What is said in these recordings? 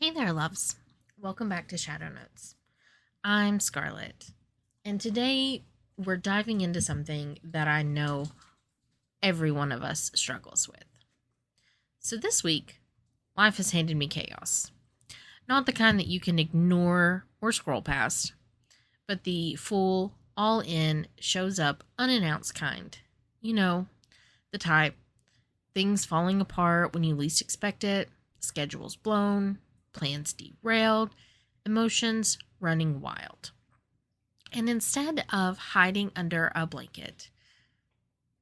Hey there, loves. Welcome back to Shadow Notes. I'm Scarlett, and today we're diving into something that I know every one of us struggles with. So, this week, life has handed me chaos. Not the kind that you can ignore or scroll past, but the full, all in, shows up unannounced kind. You know, the type, things falling apart when you least expect it, schedules blown, plans derailed, emotions running wild. And instead of hiding under a blanket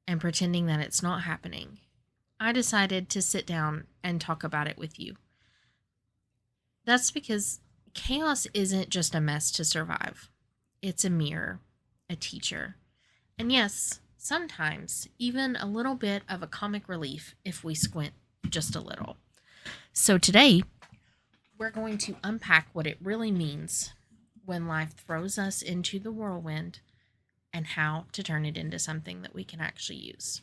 and pretending that it's not happening, I decided to sit down and talk about it with you. That's because chaos isn't just a mess to survive, it's a mirror, a teacher, and yes, sometimes even a little bit of a comic relief if we squint just a little. So today, we're going to unpack what it really means when life throws us into the whirlwind and how to turn it into something that we can actually use.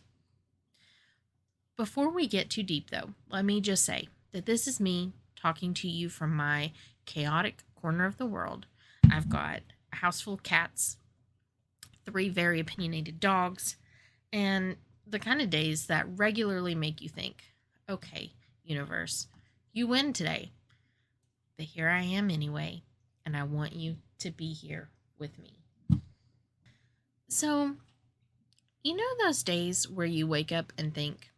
Before we get too deep, though, let me just say that this is me talking to you from my chaotic corner of the world. I've got a house full of cats, 3 very opinionated dogs, and the kind of days that regularly make you think, okay, universe, you win today. But here I am anyway, and I want you to be here with me. So, you know those days where you wake up and think,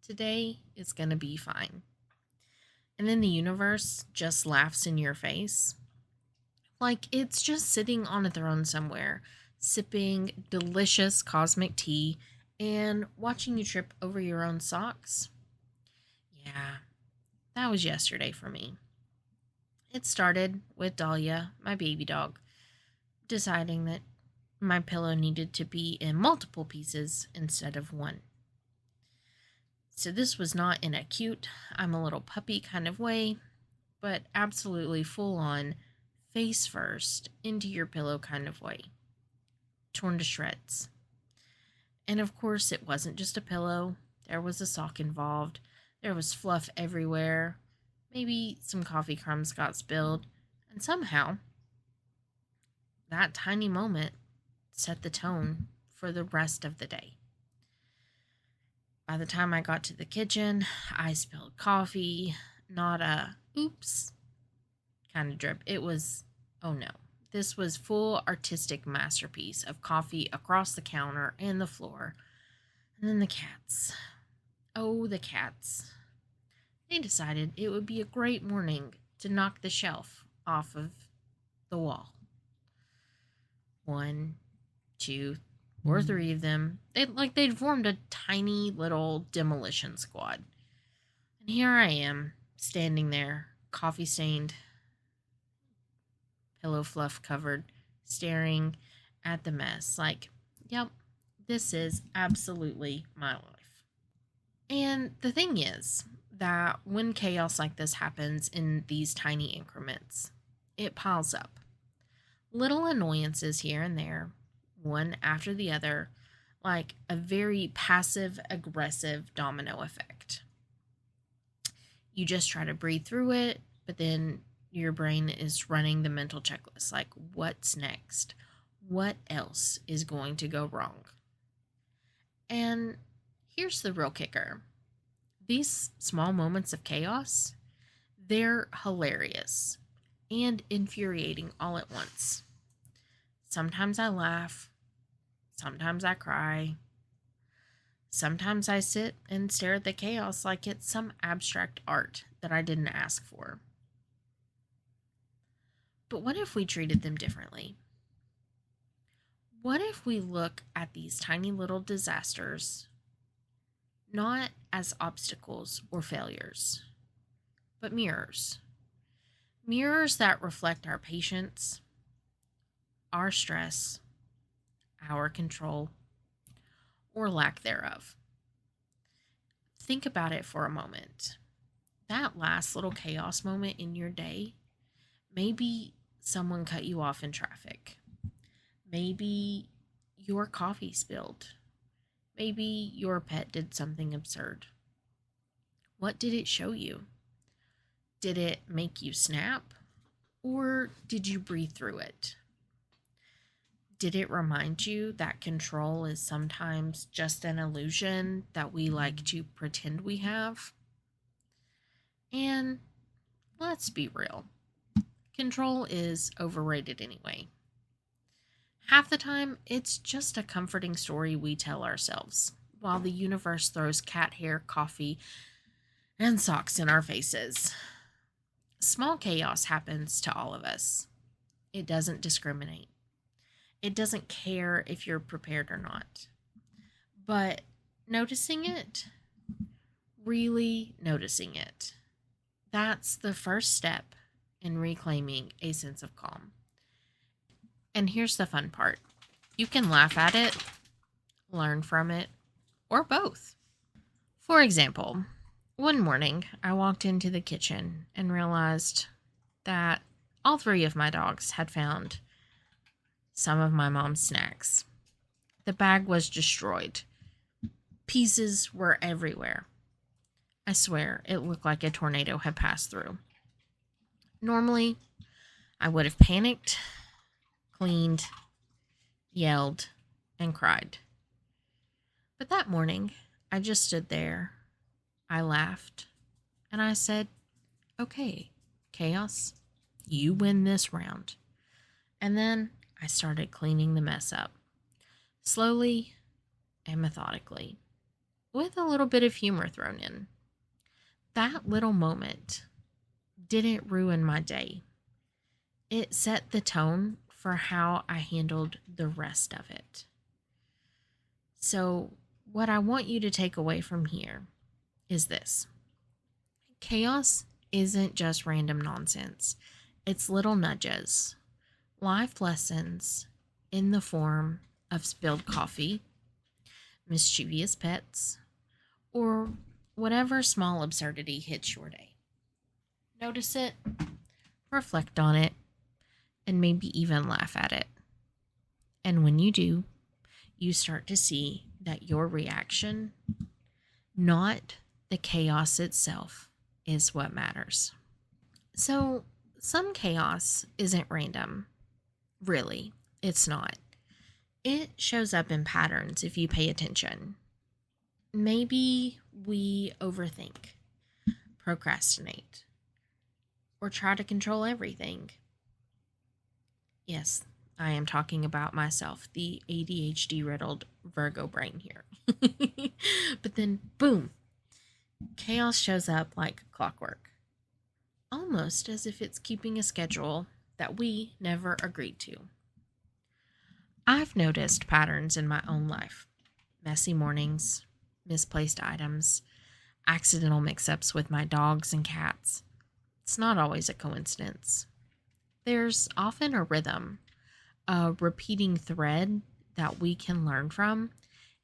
today is going to be fine. And then the universe just laughs in your face? Like it's just sitting on a throne somewhere, sipping delicious cosmic tea and watching you trip over your own socks? Yeah, that was yesterday for me. It started with Dahlia, my baby dog, deciding that my pillow needed to be in multiple pieces instead of one. So this was not in a cute, I'm a little puppy kind of way, but absolutely full on, face first, into your pillow kind of way. Torn to shreds. And of course, it wasn't just a pillow. There was a sock involved. There was fluff everywhere. Maybe some coffee crumbs got spilled, and somehow that tiny moment set the tone for the rest of the day. By the time I got to the kitchen, I spilled coffee, not a oops kind of drip. It was, oh no. This was full artistic masterpiece of coffee across the counter and the floor. And then the cats. Oh, the cats. They decided it would be a great morning to knock the shelf off of the wall. 1, 2, or 3 of them. They'd formed a tiny little demolition squad. And here I am, standing there, coffee stained, pillow fluff covered, staring at the mess. Like, yep, this is absolutely my life. And the thing is, that when chaos like this happens in these tiny increments, it piles up. Little annoyances here and there, one after the other, like a very passive aggressive domino effect. You just try to breathe through it, but then your brain is running the mental checklist like, what's next? What else is going to go wrong? And here's the real kicker. These small moments of chaos, they're hilarious and infuriating all at once. Sometimes I laugh, sometimes I cry, sometimes I sit and stare at the chaos like it's some abstract art that I didn't ask for. But what if we treated them differently? What if we look at these tiny little disasters not as obstacles or failures, but mirrors? Mirrors that reflect our patience, our stress, our control, or lack thereof. Think about it for a moment. That last little chaos moment in your day, maybe someone cut you off in traffic. Maybe your coffee spilled. Maybe your pet did something absurd. What did it show you? Did it make you snap? Or did you breathe through it? Did it remind you that control is sometimes just an illusion that we like to pretend we have? And let's be real, control is overrated anyway. Half the time, it's just a comforting story we tell ourselves, while the universe throws cat hair, coffee, and socks in our faces. Small chaos happens to all of us. It doesn't discriminate. It doesn't care if you're prepared or not. But noticing it, really noticing it, that's the first step in reclaiming a sense of calm. And here's the fun part. You can laugh at it, learn from it, or both. For example, one morning I walked into the kitchen and realized that all three of my dogs had found some of my mom's snacks. The bag was destroyed. Pieces were everywhere. I swear, it looked like a tornado had passed through. Normally, I would have panicked, cleaned, yelled, and cried. But that morning, I just stood there. I laughed, and I said, "Okay, chaos, you win this round." And then I started cleaning the mess up, slowly and methodically, with a little bit of humor thrown in. That little moment didn't ruin my day. It set the tone for how I handled the rest of it. So, what I want you to take away from here is this. Chaos isn't just random nonsense. It's little nudges, life lessons in the form of spilled coffee, mischievous pets, or whatever small absurdity hits your day. Notice it, reflect on it, and maybe even laugh at it. And when you do, you start to see that your reaction, not the chaos itself, is what matters. So, some chaos isn't random. Really, it's not. It shows up in patterns if you pay attention. Maybe we overthink, procrastinate, or try to control everything. Yes, I am talking about myself, the ADHD-riddled Virgo brain here. But then, boom, chaos shows up like clockwork, almost as if it's keeping a schedule that we never agreed to. I've noticed patterns in my own life. Messy mornings, misplaced items, accidental mix-ups with my dogs and cats. It's not always a coincidence. There's often a rhythm, a repeating thread that we can learn from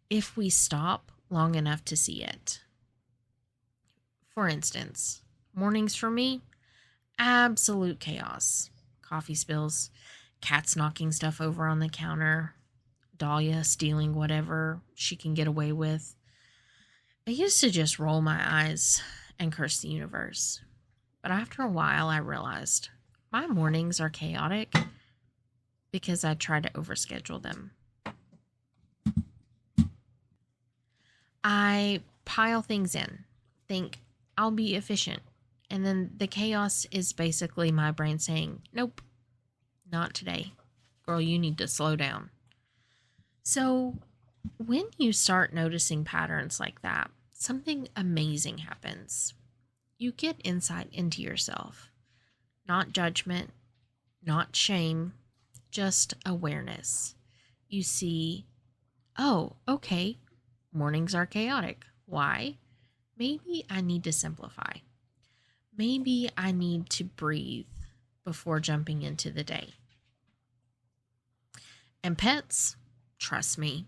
if we stop long enough to see it. For instance, mornings for me, absolute chaos. Coffee spills, cats knocking stuff over on the counter, Dahlia stealing whatever she can get away with. I used to just roll my eyes and curse the universe. But after a while, I realized my mornings are chaotic because I try to overschedule them. I pile things in, think I'll be efficient, and then the chaos is basically my brain saying, "Nope, not today. Girl, you need to slow down." So, when you start noticing patterns like that, something amazing happens. You get insight into yourself. Not judgment, not shame, just awareness. You see, oh, okay, mornings are chaotic. Why? Maybe I need to simplify. Maybe I need to breathe before jumping into the day. And pets, trust me,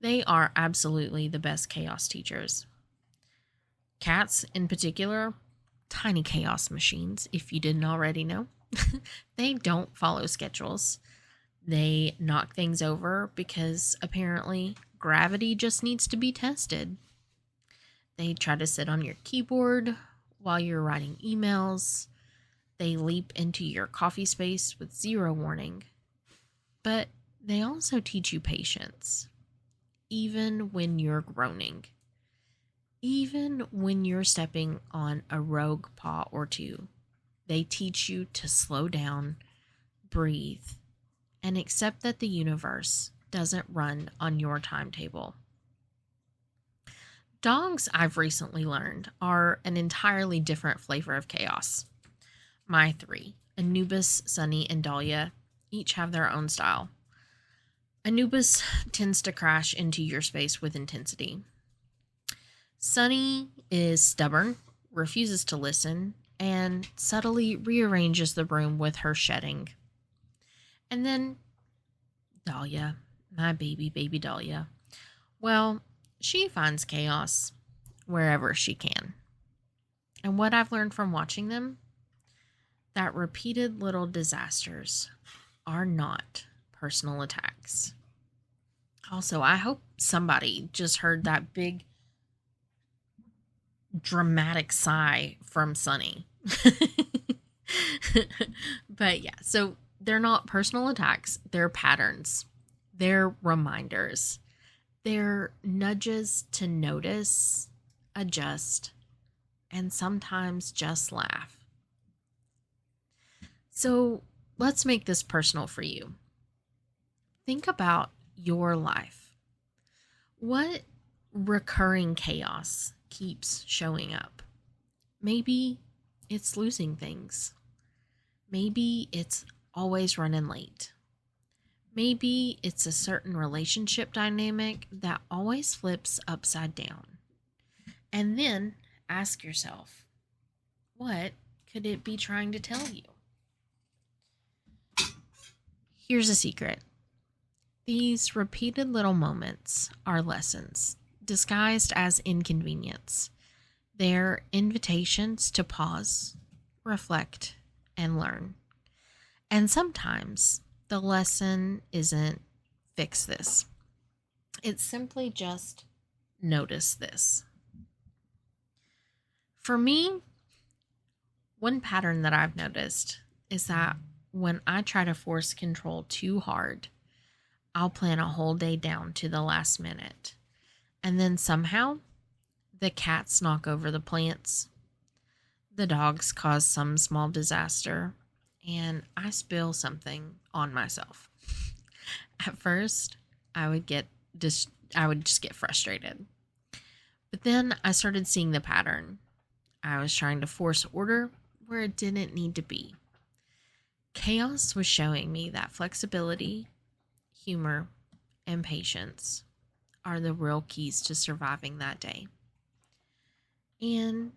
they are absolutely the best chaos teachers. Cats, in particular, tiny chaos machines, if you didn't already know. They don't follow schedules. They knock things over because apparently gravity just needs to be tested. They try to sit on your keyboard while you're writing emails, They leap into your coffee space with zero warning. But they also teach you patience, even when you're groaning, even when you're stepping on a rogue paw or two. They teach you to slow down, breathe, and accept that the universe doesn't run on your timetable. Dogs, I've recently learned, are an entirely different flavor of chaos. My three, Anubis, Sunny, and Dahlia, each have their own style. Anubis tends to crash into your space with intensity. Sunny is stubborn, refuses to listen, and subtly rearranges the room with her shedding. And then Dahlia, my baby Dahlia. Well, she finds chaos wherever she can. And what I've learned from watching them, that repeated little disasters are not personal attacks. Also, I hope somebody just heard that big dramatic sigh from Sunny. But yeah, so they're not personal attacks, they're patterns. They're reminders. They're nudges to notice, adjust, and sometimes just laugh. So let's make this personal for you. Think about your life. What recurring chaos keeps showing up? Maybe it's losing things. Maybe it's always running late. Maybe it's a certain relationship dynamic that always flips upside down. And then ask yourself, what could it be trying to tell you? Here's a secret. These repeated little moments are lessons, disguised as inconvenience. They're invitations to pause, reflect, and learn. And sometimes the lesson isn't fix this. It's simply just notice this. For me, one pattern that I've noticed is that when I try to force control too hard, I'll plan a whole day down to the last minute. And then somehow, the cats knock over the plants, the dogs cause some small disaster, and I spill something on myself. At first, I would just get frustrated. But then I started seeing the pattern. I was trying to force order where it didn't need to be. Chaos was showing me that flexibility, humor, and patience are the real keys to surviving that day. And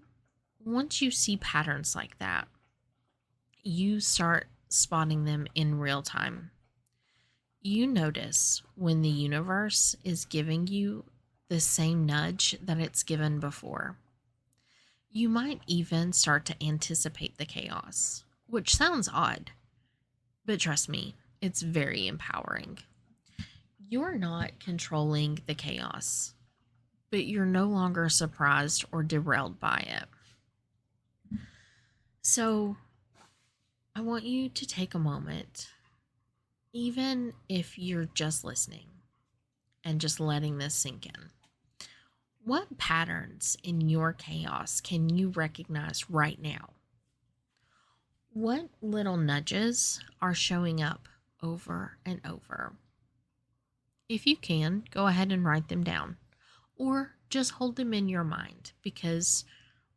once you see patterns like that, you start spotting them in real time. You notice when the universe is giving you the same nudge that it's given before. You might even start to anticipate the chaos, which sounds odd, but trust me, it's very empowering. You're not controlling the chaos, but you're no longer surprised or derailed by it. So, I want you to take a moment, even if you're just listening and just letting this sink in. What patterns in your chaos can you recognize right now? What little nudges are showing up over and over? If you can, go ahead and write them down, or just hold them in your mind, because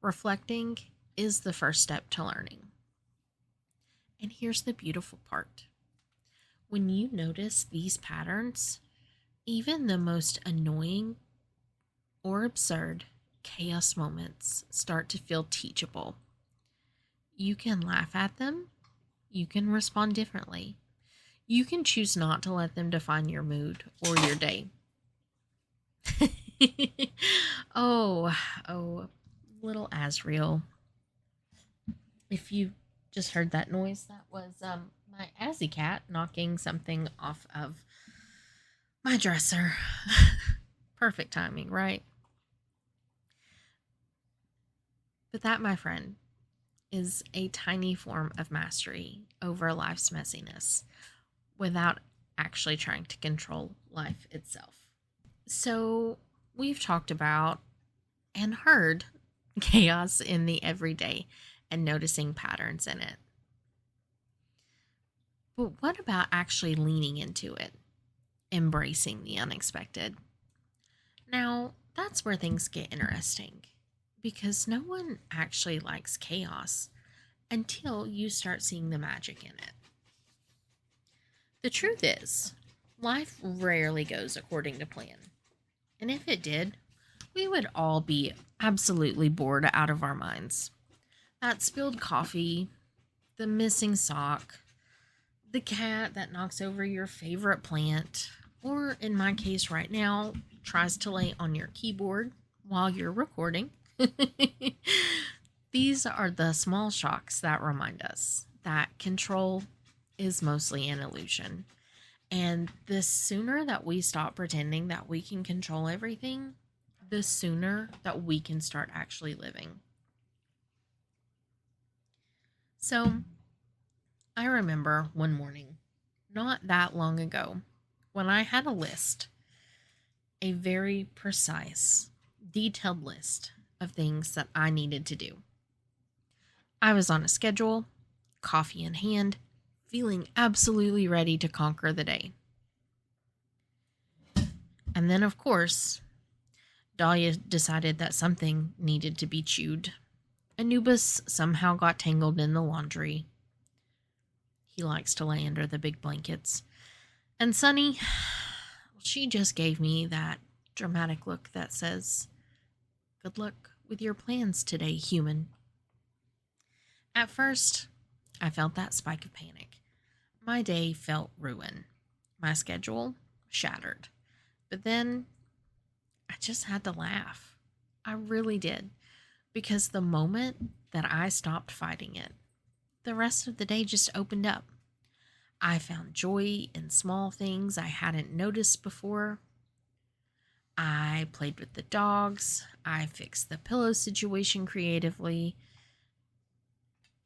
reflecting is the first step to learning. And here's the beautiful part. When you notice these patterns, even the most annoying or absurd chaos moments start to feel teachable. You can laugh at them. You can respond differently. You can choose not to let them define your mood or your day. oh, little Azriel. If you just heard that noise, that was my Azzy cat knocking something off of my dresser. Perfect timing, right? But that, my friend, is a tiny form of mastery over life's messiness without actually trying to control life itself. So, we've talked about and heard chaos in the everyday and noticing patterns in it. But what about actually leaning into it, embracing the unexpected? Now, that's where things get interesting because no one actually likes chaos until you start seeing the magic in it. The truth is, life rarely goes according to plan. And if it did, we would all be absolutely bored out of our minds. That spilled coffee, the missing sock, the cat that knocks over your favorite plant, or in my case right now, tries to lay on your keyboard while you're recording. These are the small shocks that remind us that control is mostly an illusion. And the sooner that we stop pretending that we can control everything, the sooner that we can start actually living. So, I remember one morning, not that long ago, when I had a list, a very precise, detailed list of things that I needed to do. I was on a schedule, coffee in hand, feeling absolutely ready to conquer the day. And then, of course, Dahlia decided that something needed to be chewed. Anubis somehow got tangled in the laundry. He likes to lay under the big blankets. And Sunny, she just gave me that dramatic look that says, "Good luck with your plans today, human." At first, I felt that spike of panic. My day felt ruined. My schedule shattered. But then I just had to laugh. I really did. Because the moment that I stopped fighting it, the rest of the day just opened up. I found joy in small things I hadn't noticed before. I played with the dogs. I fixed the pillow situation creatively.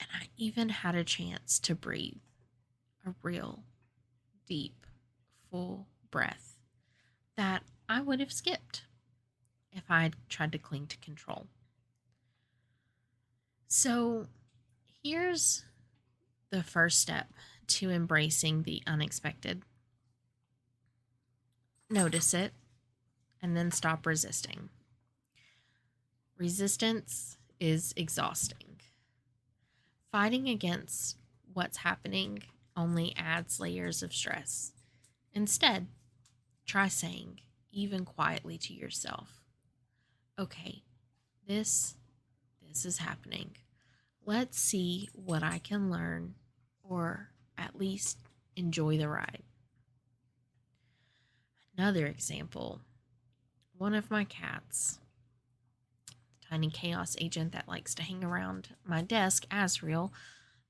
And I even had a chance to breathe a real, deep, full breath that I would have skipped if I had tried to cling to control. So here's the first step to embracing the unexpected. Notice it and then stop resisting. Resistance is exhausting. Fighting against what's happening only adds layers of stress. Instead, try saying, even quietly to yourself, "Okay, this is happening. Let's see what I can learn or at least enjoy the ride." Another example, one of my cats, tiny chaos agent that likes to hang around my desk, Asriel,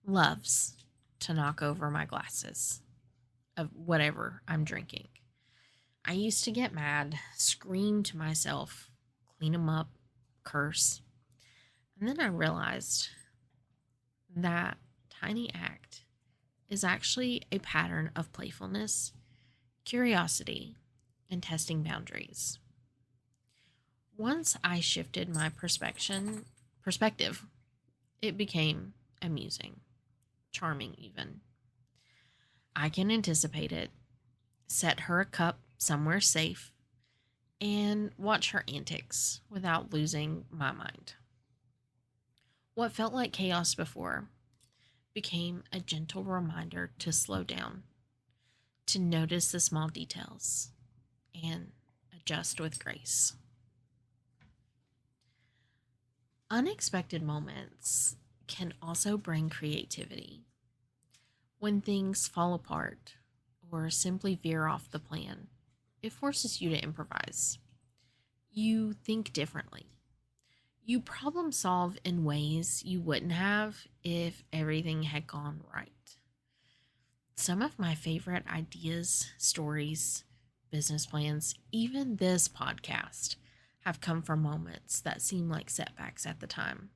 loves to knock over my glasses of whatever I'm drinking. I used to get mad, scream to myself, clean them up, curse. And then I realized that tiny act is actually a pattern of playfulness, curiosity, and testing boundaries. Once I shifted my perspective, it became amusing, charming even. I can anticipate it, set her a cup somewhere safe, and watch her antics without losing my mind. What felt like chaos before became a gentle reminder to slow down, to notice the small details, and adjust with grace. Unexpected moments can also bring creativity. When things fall apart or simply veer off the plan, it forces you to improvise. You think differently. You problem solve in ways you wouldn't have if everything had gone right. Some of my favorite ideas, stories, business plans, even this podcast, have come from moments that seem like setbacks at the time.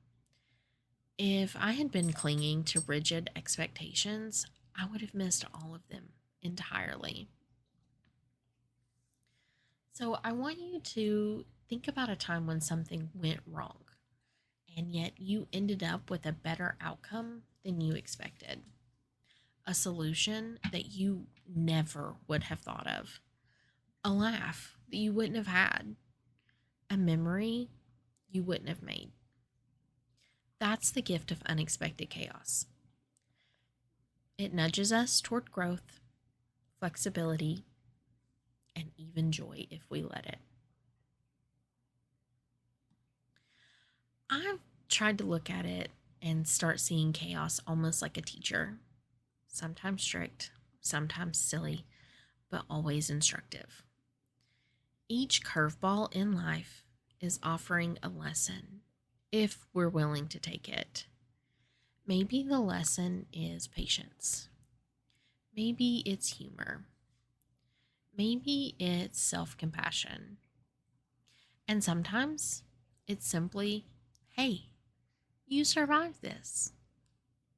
If I had been clinging to rigid expectations, I would have missed all of them entirely. So I want you to think about a time when something went wrong and yet you ended up with a better outcome than you expected. A solution that you never would have thought of, a laugh that you wouldn't have had, a memory you wouldn't have made. That's the gift of unexpected chaos. It nudges us toward growth, flexibility, and even joy if we let it. I've tried to look at it and start seeing chaos almost like a teacher, sometimes strict, sometimes silly, but always instructive. Each curveball in life is offering a lesson if we're willing to take it. Maybe the lesson is patience. Maybe it's humor. Maybe it's self-compassion. And sometimes it's simply, hey, you survived this.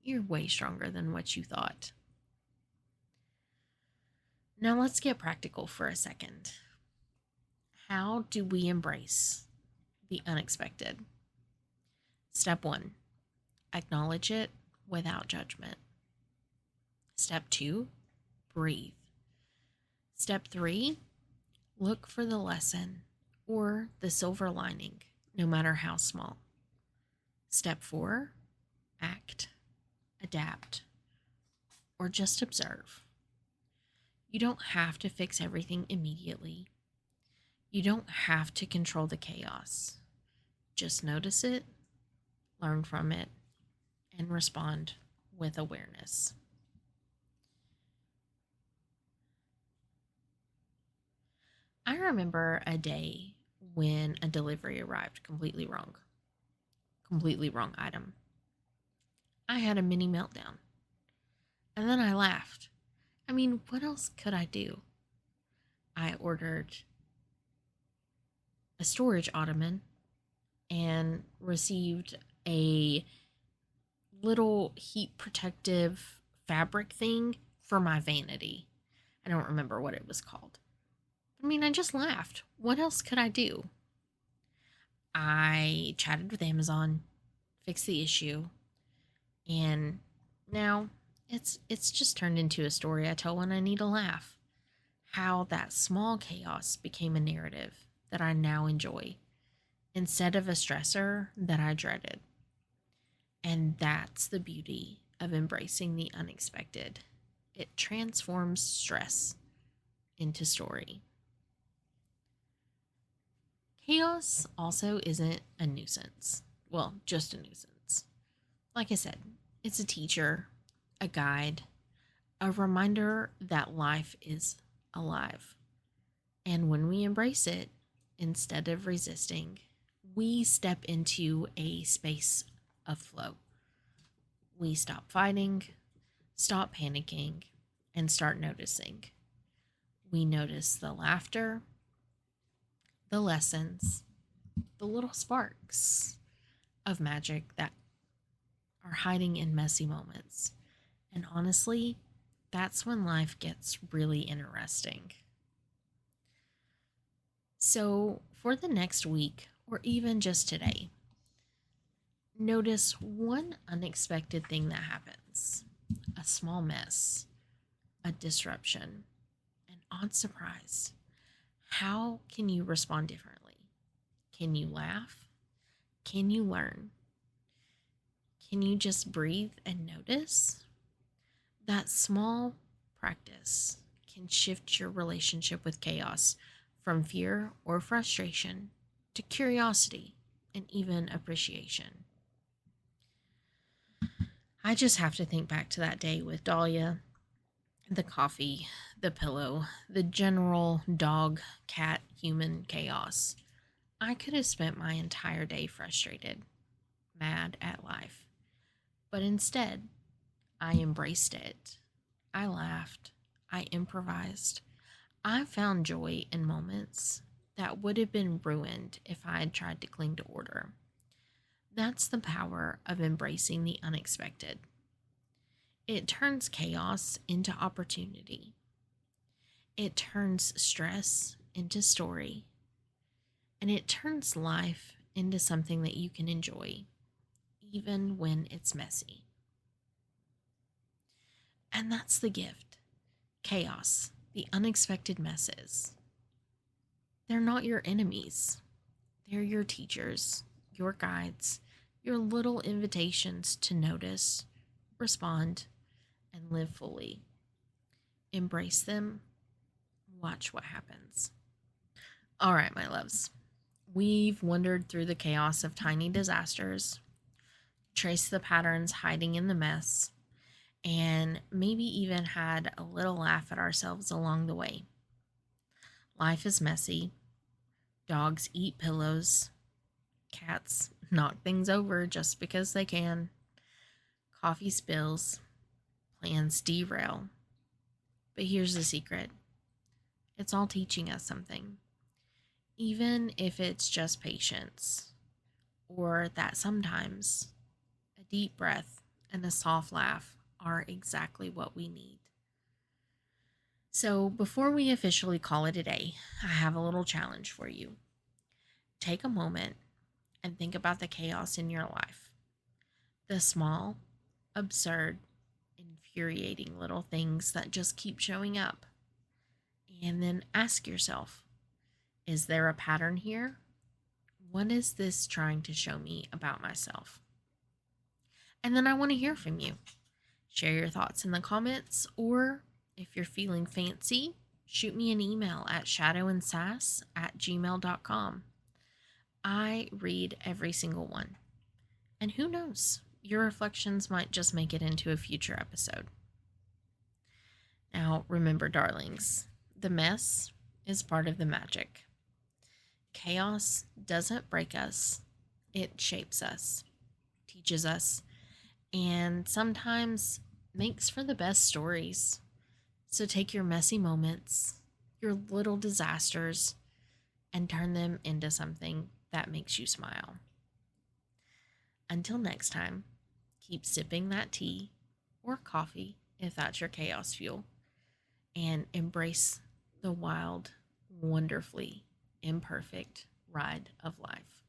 You're way stronger than what you thought. Now let's get practical for a second. How do we embrace the unexpected? Step 1, acknowledge it without judgment. Step 2, breathe. Step 3, look for the lesson or the silver lining, no matter how small. Step 4, act, adapt, or just observe. You don't have to fix everything immediately. You don't have to control the chaos. Just notice it, learn from it, and respond with awareness. I remember a day when a delivery arrived completely wrong item. I had a mini meltdown. And then I laughed. I mean, what else could I do? I ordered a storage ottoman and received a little heat protective fabric thing for my vanity. I don't remember what it was called. I mean, I just laughed. What else could I do? I chatted with Amazon, fixed the issue, and now it's just turned into a story I tell when I need a laugh. How that small chaos became a narrative that I now enjoy instead of a stressor that I dreaded. And that's the beauty of embracing the unexpected. It transforms stress into story. Chaos also isn't a nuisance. Well, just a nuisance. Like I said, it's a teacher, a guide, a reminder that life is alive. And when we embrace it, instead of resisting, we step into a space of flow. We stop fighting, stop panicking, and start noticing. We notice the laughter, the lessons, the little sparks of magic that are hiding in messy moments. And honestly, that's when life gets really interesting. So, for the next week, or even just today, notice one unexpected thing that happens, a small mess, a disruption, an odd surprise. How can you respond differently? Can you laugh? Can you learn? Can you just breathe and notice? That small practice can shift your relationship with chaos from fear or frustration to curiosity and even appreciation. I just have to think back to that day with Dahlia, the coffee, the pillow, the general dog, cat, human chaos. I could have spent my entire day frustrated, mad at life. But instead, I embraced it. I laughed. I improvised. I found joy in moments that would have been ruined if I had tried to cling to order. That's the power of embracing the unexpected. It turns chaos into opportunity. It turns stress into story. And it turns life into something that you can enjoy, even when it's messy. And that's the gift: chaos, the unexpected messes. They're not your enemies, they're your teachers, your guides, your little invitations to notice, respond, and live fully. Embrace them, watch what happens. All right, my loves. We've wandered through the chaos of tiny disasters, traced the patterns hiding in the mess, and maybe even had a little laugh at ourselves along the way. Life is messy. Dogs eat pillows. Cats knock things over just because they can. Coffee spills. Plans derail. But here's the secret: it's all teaching us something. Even if it's just patience, or that sometimes a deep breath and a soft laugh are exactly what we need. So, before we officially call it a day, I have a little challenge for you. Take a moment and think about the chaos in your life. The small, absurd, infuriating little things that just keep showing up. And then ask yourself, is there a pattern here? What is this trying to show me about myself? And then I want to hear from you. Share your thoughts in the comments, or if you're feeling fancy, shoot me an email at shadowandsass@gmail.com. I read every single one. And who knows, your reflections might just make it into a future episode. Now, remember, darlings, the mess is part of the magic. Chaos doesn't break us, it shapes us, teaches us, and sometimes makes for the best stories. So take your messy moments, your little disasters, and turn them into something that makes you smile. Until next time, keep sipping that tea or coffee if that's your chaos fuel, and embrace the wild, wonderfully imperfect ride of life.